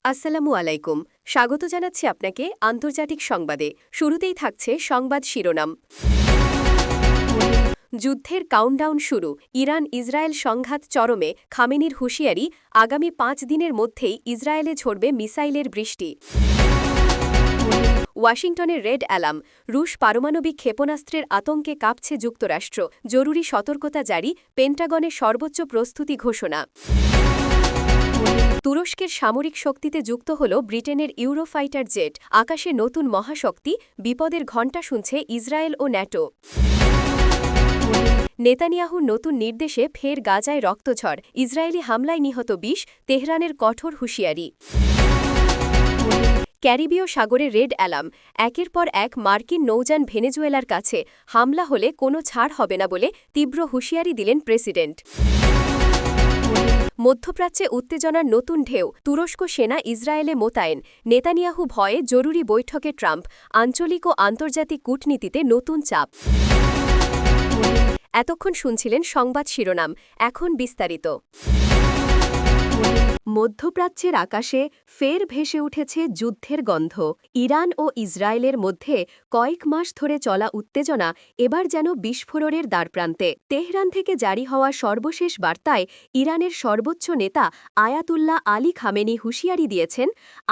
আসসালামু আলাইকুম। স্বাগত জানাচ্ছি আপনাকে আন্তর্জাতিক সংবাদে। শুরুতেই থাকছে সংবাদ শিরোনাম। যুদ্ধের কাউন্টডাউন শুরু, ইরান ইসরায়েল সংঘাত চরমে, খামেনির হুঁশিয়ারি, আগামী ৫ দিনের মধ্যেই ইসরায়েলে ঝরবে মিসাইলের বৃষ্টি। ওয়াশিংটনের রেড অ্যালার্ম, রুশ পারমাণবিক ক্ষেপণাস্ত্রের আতঙ্কে কাঁপছে যুক্তরাষ্ট্র, জরুরি সতর্কতা জারি, পেন্টাগনের সর্বোচ্চ প্রস্তুতি ঘোষণা। তুরস্কের সামরিক শক্তিতে যুক্ত হল ব্রিটেনের ইউরোফাইটার জেট, আকাশে নতুন মহাশক্তি, বিপদের ঘণ্টা শুনছে ইসরায়েল ও ন্যাটো। নেতানিয়াহুর নতুন নির্দেশে ফের গাজায় রক্তঝড়, ইসরায়েলি হামলায় নিহত ২০, তেহরানের কঠোর হুঁশিয়ারি। ক্যারিবীয় সাগরে রেড অ্যালার্ম, একের পর এক মার্কিন নৌযান ভেনেজুয়েলার কাছে, হামলা হলে কোনো ছাড় হবে না বলে তীব্র হুঁশিয়ারি দিলেন প্রেসিডেন্ট। মধ্যপ্রাচ্যে উত্তেজনার নতুন ঢেউ, তুরস্ক সেনা ইসরায়েলে মোতায়েন, নেতানিয়াহু ভয়ে জরুরি বৈঠকে ট্রাম্প, আঞ্চলিক ও আন্তর্জাতিক কূটনীতিতে নতুন চাপ। এতক্ষণ শুনছিলেন সংবাদ শিরোনাম, এখন বিস্তারিত। মধ্যপ্রাচ্যের আকাশে ফের ভেসে উঠেছে যুদ্ধের গন্ধ। ইরান ও ইসরায়েলের মধ্যে কয়েক মাস ধরে চলা উত্তেজনা এবার যেন বিস্ফোরণের দ্বারপ্রান্তে। তেহরান থেকে জারি হওয়া সর্বশেষ বার্তায় ইরানের সর্বোচ্চ নেতা আয়াতুল্লাহ আলী খামেনি হুঁশিয়ারি দিয়েছেন,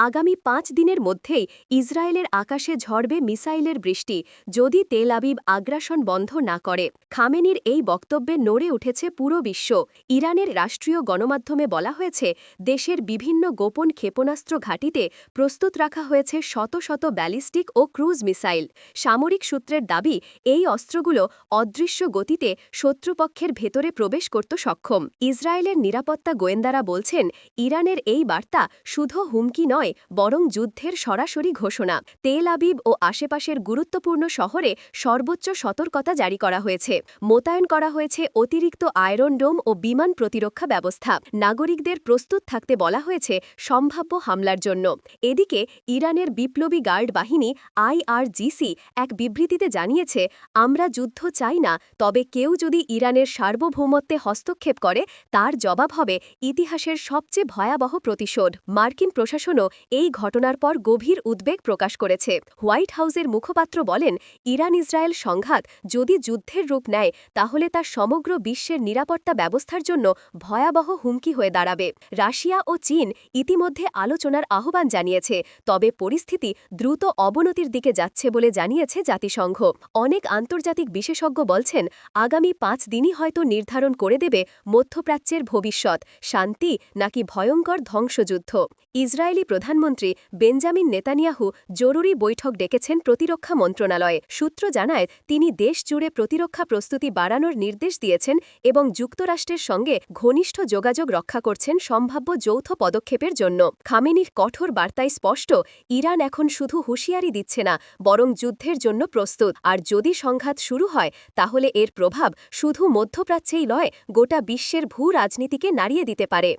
আগামী ৫ দিনের মধ্যেই ইসরায়েলের আকাশে ঝরবে মিসাইলের বৃষ্টি, যদি তেল আবিব আগ্রাসন বন্ধ না করে। খামেনির এই বক্তব্যে নড়ে উঠেছে পুরো বিশ্ব। ইরানের রাষ্ট্রীয় গণমাধ্যমে বলা হয়েছে, দেশের বিভিন্ন গোপন ক্ষেপণাস্ত্র ঘাঁটিতে প্রস্তুত রাখা হয়েছে শত শত ব্যালিস্টিক ও ক্রুজ মিসাইল। সামরিক সূত্রের দাবি, এই অস্ত্রগুলো অদৃশ্য গতিতে শত্রুপক্ষের ভেতরে প্রবেশ করতে সক্ষম। ইসরায়েলের নিরাপত্তা গোয়েন্দারা বলছেন, ইরানের এই বার্তা শুধু হুমকি নয়, বরং যুদ্ধের সরাসরি ঘোষণা। তেল আবিব ও আশেপাশের গুরুত্বপূর্ণ শহরে সর্বোচ্চ সতর্কতা জারি করা হয়েছে। মোতায়েন করা হয়েছে অতিরিক্ত আয়রন ডোম ও বিমান প্রতিরক্ষা ব্যবস্থা। নাগরিকদের প্রস্তুত থাকতে বলা হয়েছে সম্ভাব্য হামলার জন্য। এদিকে ইরানের বিপ্লবী গার্ড বাহিনী IRGC এক বিবৃতিতে জানিয়েছে, আমরা যুদ্ধ চাই না, তবে কেউ যদি ইরানের সার্বভৌমত্বে হস্তক্ষেপ করে তার জবাব হবে ইতিহাসের সবচেয়ে ভয়াবহ প্রতিশোধ। মার্কিন প্রশাসনও এই ঘটনার পর গভীর উদ্বেগ প্রকাশ করেছে। হোয়াইট হাউসের মুখপাত্র বলেন, ইরান ইসরায়েল সংঘাত যদি যুদ্ধের রূপ নেয় তাহলে তা সমগ্র বিশ্বের নিরাপত্তা ব্যবস্থার জন্য ভয়াবহ হুমকি হয়ে দাঁড়াবে। রাশিয়া ও চীন ইতিমধ্যে আলোচনার আহ্বান জানিয়েছে, তবে পরিস্থিতি দ্রুত অবনতির দিকে যাচ্ছে বলে জানিয়েছে জাতিসংঘ। অনেক আন্তর্জাতিক বিশেষজ্ঞ বলছেন, আগামী ৫ দিনই হয়তো নির্ধারণ করে দেবে মধ্যপ্রাচ্যের ভবিষ্যৎ, শান্তি নাকি ভয়ঙ্কর ধ্বংসযুদ্ধ। ইসরায়েলি প্রধানমন্ত্রী বেঞ্জামিন নেতানিয়াহু জরুরি বৈঠক ডেকেছেন প্রতিরক্ষা মন্ত্রণালয়ে। সূত্র জানায়, তিনি দেশ জুড়ে প্রতিরক্ষা প্রস্তুতি বাড়ানোর নির্দেশ দিয়েছেন এবং যুক্তরাষ্ট্রের সঙ্গে ঘনিষ্ঠ যোগাযোগ রক্ষা করছেন সম্ভাব্য যৌথ পদক্ষেপের জন্য। খামেনির কঠোর বার্তায় স্পষ্ট, ইরান এখন শুধু হুঁশিয়ারি দিচ্ছে না, বরং যুদ্ধের জন্য প্রস্তুত। আর যদি সংঘাত শুরু হয় তাহলে এর প্রভাব শুধু মধ্যপ্রাচ্যেই নয়, গোটা বিশ্বের ভূ রাজনীতিকে নাড়িয়ে দিতে পারে।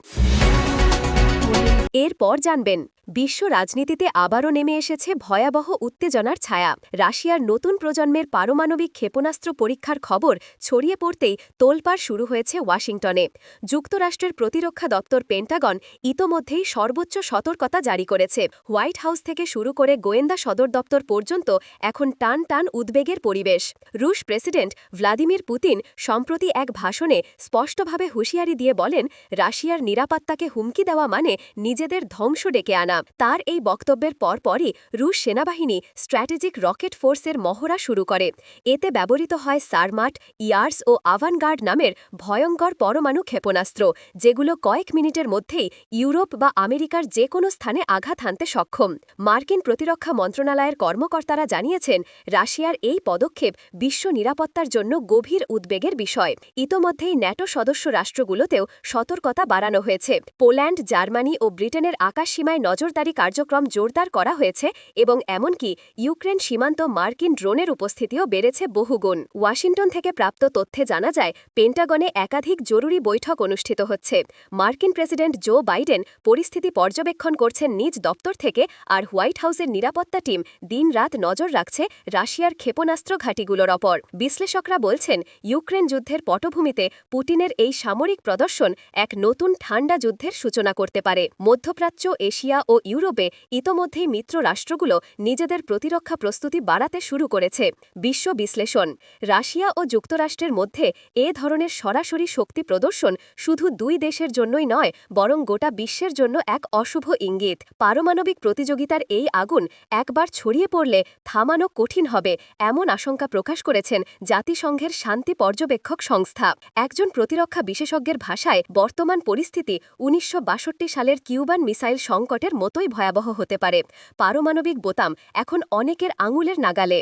এরপর জানবেন, বিশ্ব রাজনীতিতে আবারও নেমে এসেছে ভয়াবহ উত্তেজনার ছায়া। রাশিয়ার নতুন প্রজন্মের পারমাণবিক ক্ষেপণাস্ত্র পরীক্ষার খবর ছড়িয়ে পড়তেই তোলপাড় শুরু হয়েছে ওয়াশিংটনে। যুক্তরাষ্ট্রের প্রতিরক্ষা দপ্তর পেন্টাগন ইতোমধ্যেই সর্বোচ্চ সতর্কতা জারি করেছে। হোয়াইট হাউস থেকে শুরু করে গোয়েন্দা সদর দপ্তর পর্যন্ত এখন টান টান উদ্বেগের পরিবেশ। রুশ প্রেসিডেন্ট ভ্লাদিমির পুতিন সম্প্রতি এক ভাষণে স্পষ্টভাবে হুঁশিয়ারি দিয়ে বলেন, রাশিয়ার নিরাপত্তাকে হুমকি দেওয়া মানে নিজেদের ধ্বংস ডেকে আনা। তার এই বক্তব্যের পরপরই রুশ সেনাবাহিনী স্ট্র্যাটেজিক রকেট ফোর্সের মহড়া শুরু করে। এতে ব্যবহৃত হয় সারমাট, ইয়ার্স ও আভানগার্ড নামের ভয়ঙ্কর পরমাণু ক্ষেপণাস্ত্র, যেগুলো কয়েক মিনিটের মধ্যেই ইউরোপ বা আমেরিকার যে কোনো স্থানে আঘাত হানতে সক্ষম। মার্কিন প্রতিরক্ষা মন্ত্রণালয়ের কর্মকর্তারা জানিয়েছেন, রাশিয়ার এই পদক্ষেপ বিশ্ব নিরাপত্তার জন্য গভীর উদ্বেগের বিষয়। ইতোমধ্যেই ন্যাটো সদস্য রাষ্ট্রগুলোতেও সতর্কতা বাড়ানো হয়েছে। পোল্যান্ড, জার্মানি ও ব্রিটেনের আকাশসীমায় নজরদারি কার্যক্রম জোরদার করা হয়েছে এবং এমনকি ইউক্রেন সীমান্ত মার্কিন ড্রোনের উপস্থিতিও বেড়েছে বহুগুণ। ওয়াশিংটন থেকে প্রাপ্ত তথ্যে জানা যায়, পেন্টাগনে একাধিক জরুরি বৈঠক অনুষ্ঠিত হচ্ছে। মার্কিন প্রেসিডেন্ট জো বাইডেন পরিস্থিতি পর্যবেক্ষণ করছেন নিজ দপ্তর থেকে, আর হোয়াইট হাউসের নিরাপত্তা টিম দিনরাত নজর রাখছে রাশিয়ার ক্ষেপণাস্ত্র ঘাঁটিগুলোর ওপর। বিশ্লেষকরা বলছেন, ইউক্রেন যুদ্ধের পটভূমিতে পুতিনের এই সামরিক প্রদর্শন এক নতুন ঠান্ডা যুদ্ধের সূচনা করতে পারে। মধ্যপ্রাচ্য, এশিয়া ও ও ইউরোপে ইতোমধ্যেই মিত্র রাষ্ট্রগুলো নিজেদের প্রতিরক্ষা প্রস্তুতি বাড়াতে শুরু করেছে। বিশ্ব বিশ্লেষণ: রাশিয়া ও যুক্তরাষ্ট্রের মধ্যে এ ধরনের সরাসরি শক্তি প্রদর্শন শুধু দুই দেশের জন্যই নয়, বরং গোটা বিশ্বের জন্য এক অশুভ ইঙ্গিত। পারমাণবিক প্রতিযোগিতার এই আগুন একবার ছড়িয়ে পড়লে থামানো কঠিন হবে, এমন আশঙ্কা প্রকাশ করেছেন জাতিসংঘের শান্তি পর্যবেক্ষক সংস্থা। একজন প্রতিরক্ষা বিশেষজ্ঞের ভাষায়, বর্তমান পরিস্থিতি ১৯৬২ সালের কিউবান মিসাইল সংকটের মতোই ভয়াবহ হতে পারে। পারমাণবিক বোতাম এখন অনেকের আঙুলের নাগালে।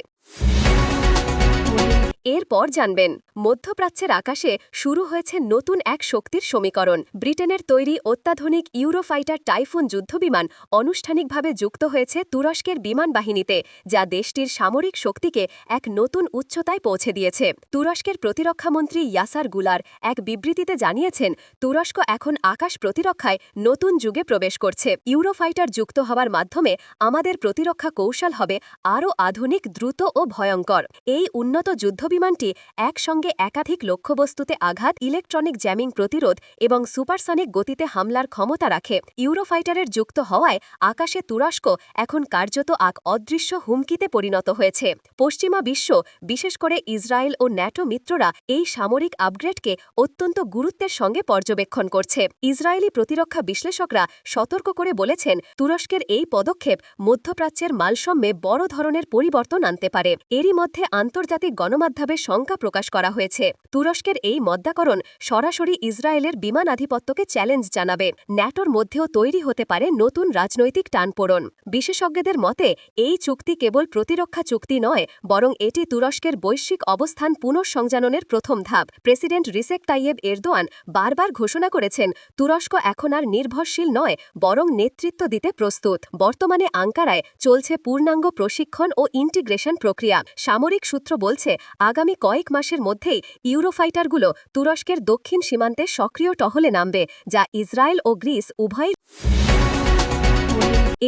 এরপর জানবেন, মধ্যপ্রাচ্যের আকাশে শুরু হয়েছে নতুন এক শক্তির সমীকরণ। ব্রিটেনের তৈরি অত্যাধুনিক ইউরোফাইটার টাইফুন যুদ্ধবিমান আনুষ্ঠানিকভাবে যুক্ত হয়েছে তুরস্কের বিমান বাহিনীতে, যা দেশটির সামরিক শক্তিকে এক নতুন উচ্চতায় পৌঁছে দিয়েছে। তুরস্কের প্রতিরক্ষামন্ত্রী ইয়াসার গুলার এক বিবৃতিতে জানিয়েছেন, তুরস্ক এখন আকাশ প্রতিরক্ষায় নতুন যুগে প্রবেশ করছে। ইউরোফাইটার যুক্ত হওয়ার মাধ্যমে আমাদের প্রতিরক্ষা কৌশল হবে আরও আধুনিক, দ্রুত ও ভয়ঙ্কর। এই উন্নত যুদ্ধবিমানটি একসঙ্গে একাধিক লক্ষ্যবস্তুতে আঘাত, ইলেকট্রনিক জ্যামিং প্রতিরোধ এবং সুপারসনিক গতিতে হামলার ক্ষমতা রাখে। ইউরোফাইটারের যুক্ত হওয়ায় আকাশে তুরস্ক এখন কার্যত এক অদৃশ্য হুমকিতে পরিণত হয়েছে। পশ্চিমা বিশ্ব, বিশেষ করে ইসরায়েল ও ন্যাটো মিত্ররা এই সামরিক আপগ্রেডকে অত্যন্ত গুরুত্বের সঙ্গে পর্যবেক্ষণ করছে। ইসরায়েলি প্রতিরক্ষা বিশ্লেষকরা সতর্ক করে বলেছেন, তুরস্কের এই পদক্ষেপ মধ্যপ্রাচ্যের মালসম্যে বড় ধরনের পরিবর্তন আনতে পারে। এরই মধ্যে আন্তর্জাতিক গণমাধ্যমে শঙ্কা প্রকাশ করা হয়েছে, তুরস্কের এই মদ্যাকরণ সরাসরি ইসরায়েলের বিমান আধিপত্যকে চ্যালেঞ্জ জানাবে। ন্যাটোর মধ্যেও তৈরি হতে পারে নতুন রাজনৈতিক টানপোড়েন। বিশেষজ্ঞদের মতে, এই চুক্তি কেবল প্রতিরক্ষা চুক্তি নয়, বরং এটি তুরস্কের বৈশ্বিক অবস্থান পুনঃসংজাননের প্রথম ধাপ। প্রেসিডেন্ট রিসেপ তাইয়েব এরদোয়ান বারবার ঘোষণা করেছেন, তুরস্ক এখন আর নির্ভরশীল নয়, বরং নেতৃত্ব দিতে প্রস্তুত। বর্তমানে আঙ্কারায় চলছে পূর্ণাঙ্গ প্রশিক্ষণ ও ইন্টিগ্রেশন প্রক্রিয়া। সামরিক সূত্র বলছে, আগামী কয়েক মাসের মধ্যেই ইউরোফাইটারগুলো তুরস্কের দক্ষিণ সীমান্তে সক্রিয় টহলে নামবে, যা ইসরায়েল ও গ্রিস উভয়।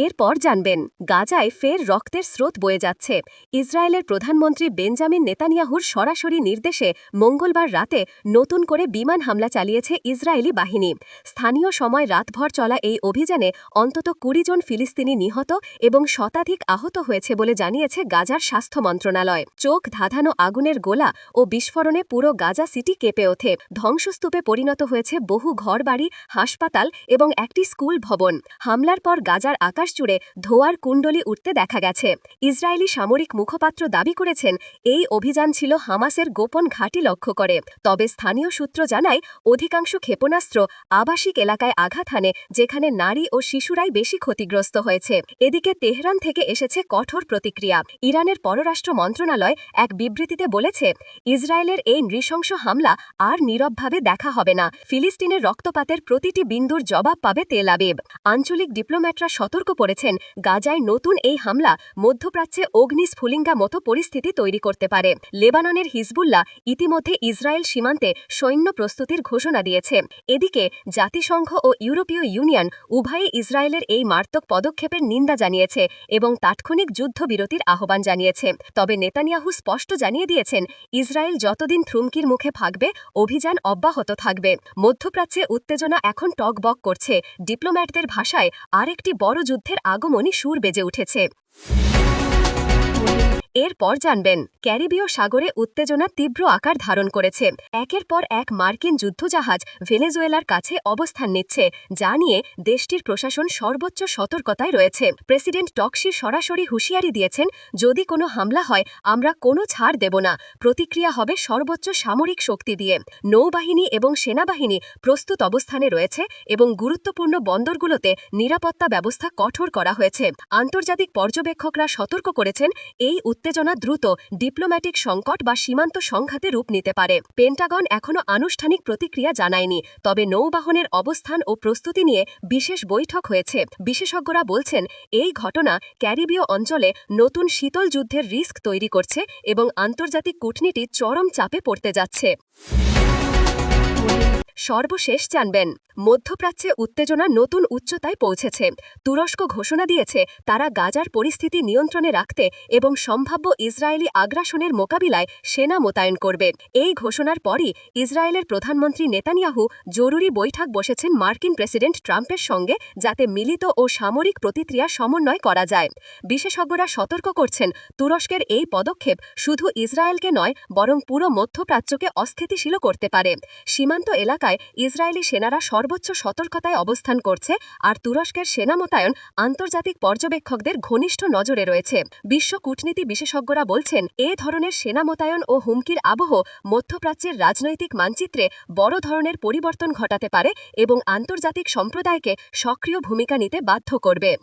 এরপর জানবেন, গাজায় ফের রক্তের স্রোত বয়ে যাচ্ছে। ইসরায়েলের প্রধানমন্ত্রী বেঞ্জামিন নেতানিয়াহুর সরাসরি নির্দেশে মঙ্গলবার রাতে নতুন করে বিমান হামলা চালিয়েছে ইসরায়েলি বাহিনী। স্থানীয় সময় রাতভর চলা এই অভিযানে অন্তত ২০ জন ফিলিস্তিনি নিহত এবং শতাধিক আহত হয়েছে বলে জানিয়েছে গাজার স্বাস্থ্য মন্ত্রণালয়। চোখ ধাঁধানো আগুনের গোলা ও বিস্ফোরণে পুরো গাজা সিটি কেঁপে ওঠে। ধ্বংসস্তূপে পরিণত হয়েছে বহু ঘরবাড়ি, হাসপাতাল এবং একটি স্কুল ভবন। হামলার পর গাজার আকাশ জুড়ে ধোঁয়ার কুণ্ডলি উঠতে দেখা গেছে। ইসরায়েলি সামরিক মুখপাত্র দাবি করেছেন, এই অভিযান ছিল হামাসের গোপন ঘাঁটি লক্ষ্য করে। তবে স্থানীয় সূত্র জানায়, অধিকাংশ ক্ষেপণাস্ত্র আবাসিক এলাকায় আঘাত হানে, যেখানে নারী ও শিশুরাই বেশি ক্ষতিগ্রস্ত হয়েছে। এদিকে তেহরান থেকে এসেছে কঠোর প্রতিক্রিয়া। ইরানের পররাষ্ট্র মন্ত্রণালয় এক বিবৃতিতে বলেছে, ইসরায়েলের এই নৃশংস হামলা আর নীরবভাবে দেখা হবে না। ফিলিস্তিনের রক্তপাতের প্রতিটি বিন্দুর জবাব পাবে তেল আবিব। আঞ্চলিক ডিপ্লোম্যাটরা সতর্ক করেছেন, গাজায় নতুন এই হামলা মধ্যপ্রাচ্যে অগ্নিস্ফুলিঙ্গা মতো পরিস্থিতি তৈরি করতে পারে। লেবাননের হিজবুল্লাহ ইতিমধ্যে ইসরায়েল সীমান্তে সৈন্য প্রস্তুতির ঘোষণা দিয়েছে। এদিকে জাতিসংঘ ও ইউরোপীয় ইউনিয়ন উভয়ই ইসরায়েলের এই মারাত্মক পদক্ষেপের নিন্দা জানিয়েছে এবং তাৎক্ষণিক যুদ্ধবিরতির আহ্বান জানিয়েছে। তবে নেতানিয়াহু স্পষ্ট জানিয়ে দিয়েছেন, ইসরায়েল যতদিন থ্রুমকির মুখে থাকবে, অভিযান অব্যাহত থাকবে। মধ্যপ্রাচ্যে উত্তেজনা এখন টগবগ করছে। ডিপ্লোম্যাটদের ভাষায় আরেকটি বড় যুদ্ধের আগমনী সুর বেজে উঠেছে। এরপর জানবেন, ক্যারিবীয় সাগরে উত্তেজনা তীব্র আকার ধারণ করেছে। একের পর এক মার্কিন যুদ্ধজাহাজ ভেনেজুয়েলার কাছে অবস্থান নিচ্ছে, যা নিয়ে দেশটির প্রশাসন সর্বোচ্চ সতর্কতায় রয়েছে। প্রেসিডেন্ট টক্সি সরাসরি হুঁশিয়ারি দিয়েছেন, যদি কোনো হামলা হয়, আমরা কোনো ছাড় দেব না। প্রতিক্রিয়া হবে সর্বোচ্চ সামরিক শক্তি দিয়ে। নৌবাহিনী এবং সেনাবাহিনী প্রস্তুত অবস্থানে রয়েছে এবং গুরুত্বপূর্ণ বন্দরগুলোতে নিরাপত্তা ব্যবস্থা কঠোর করা হয়েছে। আন্তর্জাতিক পর্যবেক্ষকরা সতর্ক করেছেন, এই উত্তেজনা দ্রুত ডিপ্লোম্যাটিক সংকট বা সীমান্ত সংঘাতে রূপ নিতে পারে। পেন্টাগন এখনও আনুষ্ঠানিক প্রতিক্রিয়া জানায়নি, তবে নৌবাহনের অবস্থান ও প্রস্তুতি নিয়ে বিশেষ বৈঠক হয়েছে। বিশেষজ্ঞরা বলছেন, এই ঘটনা ক্যারিবীয় অঞ্চলে নতুন শীতল যুদ্ধের রিস্ক তৈরি করছে এবং আন্তর্জাতিক কূটনীতি চরম চাপে পড়তে যাচ্ছে। সর্বশেষ জানবেন মধ্যপ্রাচ্যে উত্তেজনা নতুন উচ্চতায় পৌঁছেছে। তুরস্ক ঘোষণা দিয়েছে তারা গাজার পরিস্থিতি নিয়ন্ত্রণে রাখতে এবং সম্ভাব্য ইসরায়েলি আগ্রাসনের মোকাবিলায় সেনা মোতায়েন করবে। এই ঘোষণার পরই ইসরায়েলের প্রধানমন্ত্রী নেতানিয়াহু জরুরি বৈঠক বসেছেন মার্কিন প্রেসিডেন্ট ট্রাম্পের সঙ্গে, যাতে মিলিত ও সামরিক প্রতিক্রিয়া সমন্বয় করা যায়। বিশেষজ্ঞরা সতর্ক করছেন, তুরস্কের এই পদক্ষেপ শুধু ইসরায়েলকে নয় বরং পুরো মধ্যপ্রাচ্যকে অস্থিতিশীল করতে পারে। সীমান্ত এলাকায় ইসরায়েলি সেনারা সর্বোচ্চ সতর্কতায় অবস্থান করছে, আর তুরস্কের সেনা মোতায়েন আন্তর্জাতিক পর্যবেক্ষকদের ঘনিষ্ঠ নজরে রয়েছে। বিশ্ব কূটনীতি বিশেষজ্ঞরা বলছেন, এ ধরনের সেনা মোতায়েন ও হুমকির আবহ মধ্যপ্রাচ্যের রাজনৈতিক মানচিত্রে বড় ধরনের পরিবর্তন ঘটাতে পারে এবং আন্তর্জাতিক সম্প্রদায়কে সক্রিয় ভূমিকা নিতে বাধ্য করবে।